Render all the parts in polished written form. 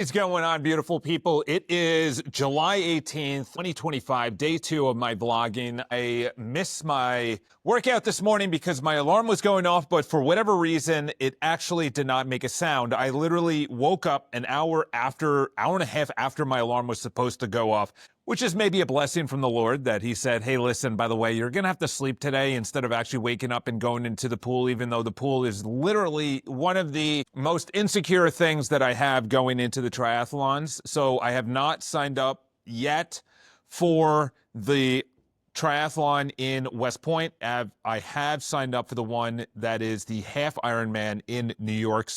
What's going on, beautiful people? It is July 18th, 2025, day 2 of my vlogging. I missed my workout this morning because my alarm was going off, but for whatever reason, it actually did not make a sound. I literally woke up an hour and a half after my alarm was supposed to go off, which is maybe a blessing from the Lord that he said, hey, listen, by the way, you're going to have to sleep today instead of actually waking up and going into the pool, even though the pool is literally one of the most insecure things that I have going into the triathlons. So I have not signed up yet for the triathlon in West Point. I have signed up for the one that is the half Ironman in New York.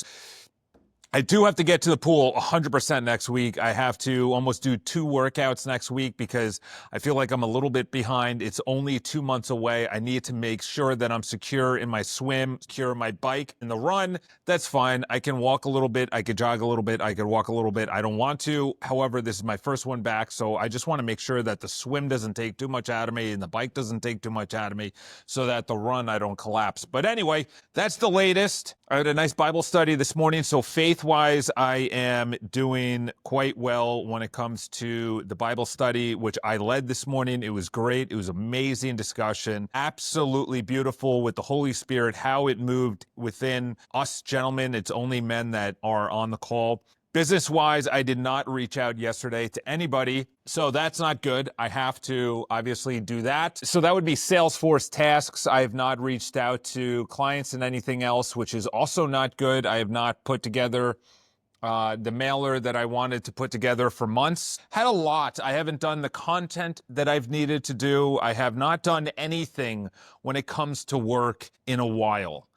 I do have to get to the pool 100% next week. I have to almost do 2 workouts next week because I feel like I'm a little bit behind. It's only 2 months away. I need to make sure that I'm secure in my swim, secure in my bike. In the run, that's fine. I can walk a little bit. I could jog a little bit. I could walk a little bit. I don't want to. However, this is my first one back, so I just want to make sure that the swim doesn't take too much out of me and the bike doesn't take too much out of me so that the run I don't collapse. But anyway, that's the latest. I had a nice Bible study this morning, so faith-wise, I am doing quite well when it comes to the Bible study, which I led this morning. It was great. It was amazing discussion. Absolutely beautiful with the Holy Spirit, how it moved within us gentlemen. It's only men that are on the call. Business-wise, I did not reach out yesterday to anybody, so that's not good. I have to obviously do that. So that would be Salesforce tasks. I have not reached out to clients and anything else, which is also not good. I have not put together the mailer that I wanted to put together for months. Had a lot. I haven't done the content that I've needed to do. I have not done anything when it comes to work in a while.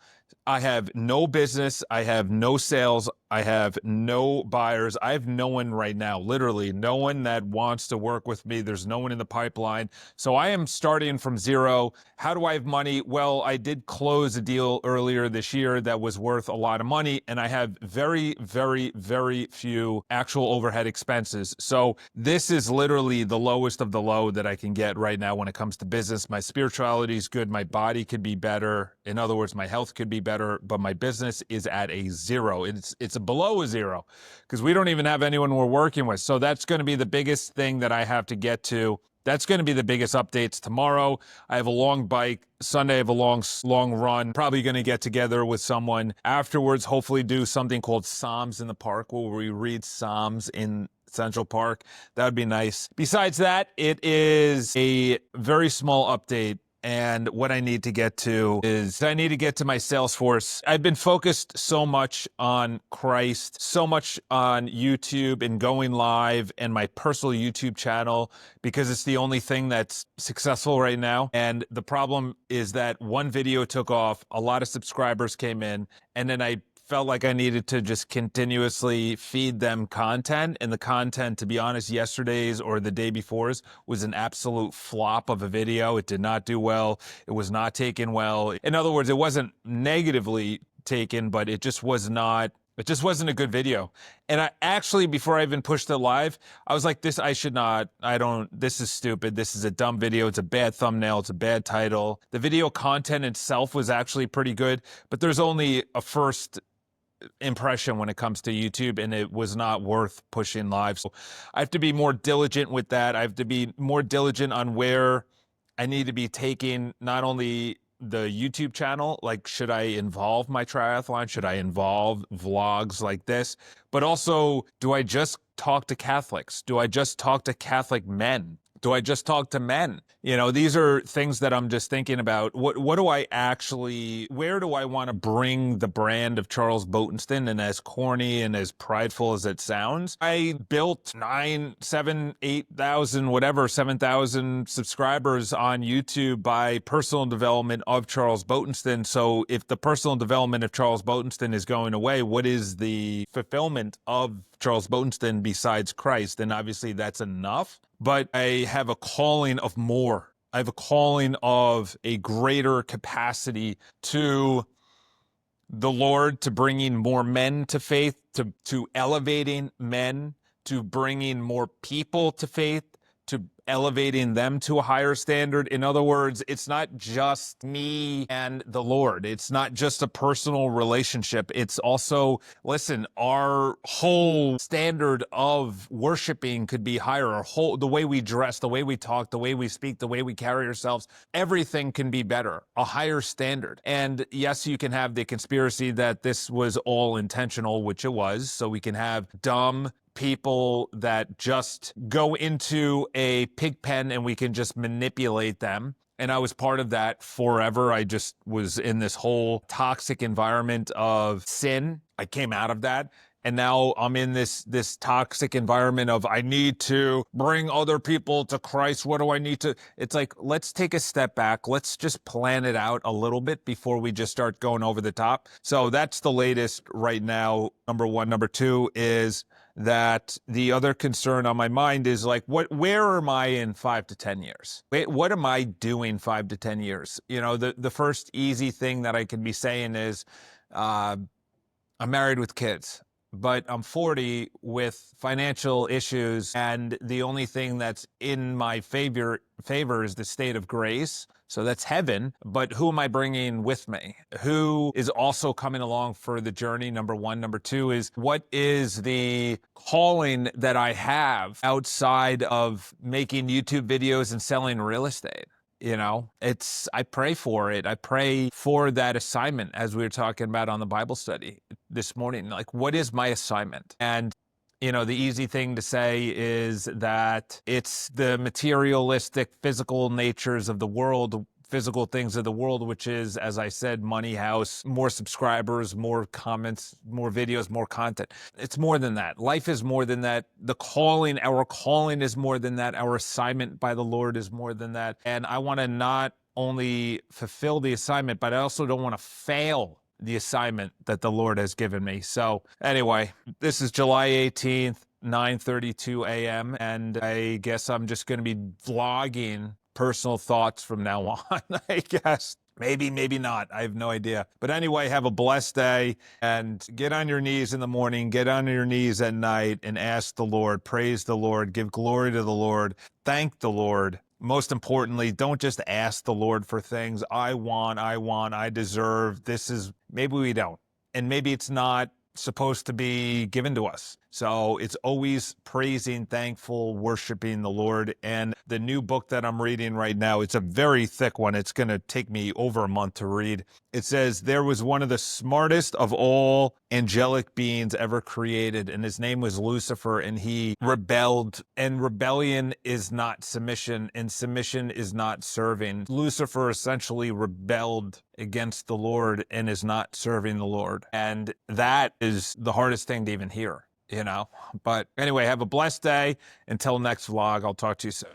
I have no business. I have no sales. I have no buyers. I have no one right now, literally no one that wants to work with me. There's no one in the pipeline. So I am starting from zero. How do I have money? Well, I did close a deal earlier this year that was worth a lot of money, and I have very, very, very few actual overhead expenses. So this is literally the lowest of the low that I can get right now when it comes to business. My spirituality is good. My body could be better. In other words, my health could be better, but my business is at a zero. It's below a zero because we don't even have anyone we're working with. So that's going to be the biggest thing that I have to get to. That's going to be the biggest updates tomorrow. I have a long bike. Sunday, I have a long run. Probably going to get together with someone afterwards, hopefully do something called Psalms in the Park where we read Psalms in Central Park. That would be nice. Besides that, it is a very small update. And what I need to get to is I need to get to my Salesforce. I've been focused so much on Christ, so much on YouTube and going live and my personal YouTube channel because it's the only thing that's successful right now. And the problem is that one video took off, a lot of subscribers came in, and then I felt like I needed to just continuously feed them content. And the content, to be honest, yesterday's or the day before's was an absolute flop of a video. It did not do well. It was not taken well. In other words, it wasn't negatively taken, but it just wasn't a good video. And I actually, before I even pushed it live, I was like, this is stupid. This is a dumb video. It's a bad thumbnail. It's a bad title. The video content itself was actually pretty good, but there's only a first impression when it comes to YouTube, and it was not worth pushing live. So I have to be more diligent with that. I have to be more diligent on where I need to be taking not only the YouTube channel, like should I involve my triathlon? Should I involve vlogs like this? But also, do I just talk to Catholics? Do I just talk to Catholic men? Do I just talk to men? You know, these are things that I'm just thinking about. Where do I want to bring the brand of Charles Botensten? And as corny and as prideful as it sounds, I built 7,000 subscribers on YouTube by personal development of Charles Botensten. So if the personal development of Charles Botensten is going away, what is the fulfillment of Charles Botensten besides Christ? And obviously that's enough. But I have a calling of more. I have a calling of a greater capacity to the Lord, to bringing more men to faith, to elevating men, to bringing more people to faith, to elevating them to a higher standard. In other words, it's not just me and the Lord. It's not just a personal relationship. It's also, listen, our whole standard of worshiping could be higher. The way we dress, the way we talk, the way we speak, the way we carry ourselves, everything can be better, a higher standard. And yes, you can have the conspiracy that this was all intentional, which it was. So we can have dumb people that just go into a pig pen and we can just manipulate them. And I was part of that forever. I just was in this whole toxic environment of sin. I came out of that. And now I'm in this toxic environment of I need to bring other people to Christ. What do I need to? It's like, let's take a step back. Let's just plan it out a little bit before we just start going over the top. So that's the latest right now, number one. Number two is that the other concern on my mind is like, where am I in 5 to 10 years? What am I doing 5 to 10 years? You know, the first easy thing that I can be saying is, I'm married with kids. But I'm 40 with financial issues, and the only thing that's in my favor is the state of grace. So that's heaven. But who am I bringing with me? Who is also coming along for the journey? Number one. Number two is, what is the calling that I have outside of making YouTube videos and selling real estate? You know, I pray for it. I pray for that assignment, as we were talking about on the Bible study this morning. Like, what is my assignment? And, you know, the easy thing to say is that it's the materialistic, physical natures of the world, physical things of the world, which is, as I said, money, house, more subscribers, more comments, more videos, more content. It's more than that. Life is more than that. Our calling is more than that. Our assignment by the Lord is more than that. And I want to not only fulfill the assignment, but I also don't want to fail the assignment that the Lord has given me. So anyway, this is July 18th, 9:32 a.m. And I guess I'm just going to be vlogging personal thoughts from now on, I guess. Maybe, maybe not. I have no idea. But anyway, have a blessed day and get on your knees in the morning, get on your knees at night and ask the Lord, praise the Lord, give glory to the Lord, thank the Lord. Most importantly, don't just ask the Lord for things. I want, I deserve. Maybe we don't. And maybe it's not supposed to be given to us. So it's always praising, thankful, worshiping the Lord. And the new book that I'm reading right now, it's a very thick one. It's going to take me over a month to read. It says, there was one of the smartest of all angelic beings ever created, and his name was Lucifer, and he rebelled. And rebellion is not submission, and submission is not serving. Lucifer essentially rebelled against the Lord and is not serving the Lord. And that is the hardest thing to even hear. You know, but anyway, have a blessed day. Until next vlog, I'll talk to you soon.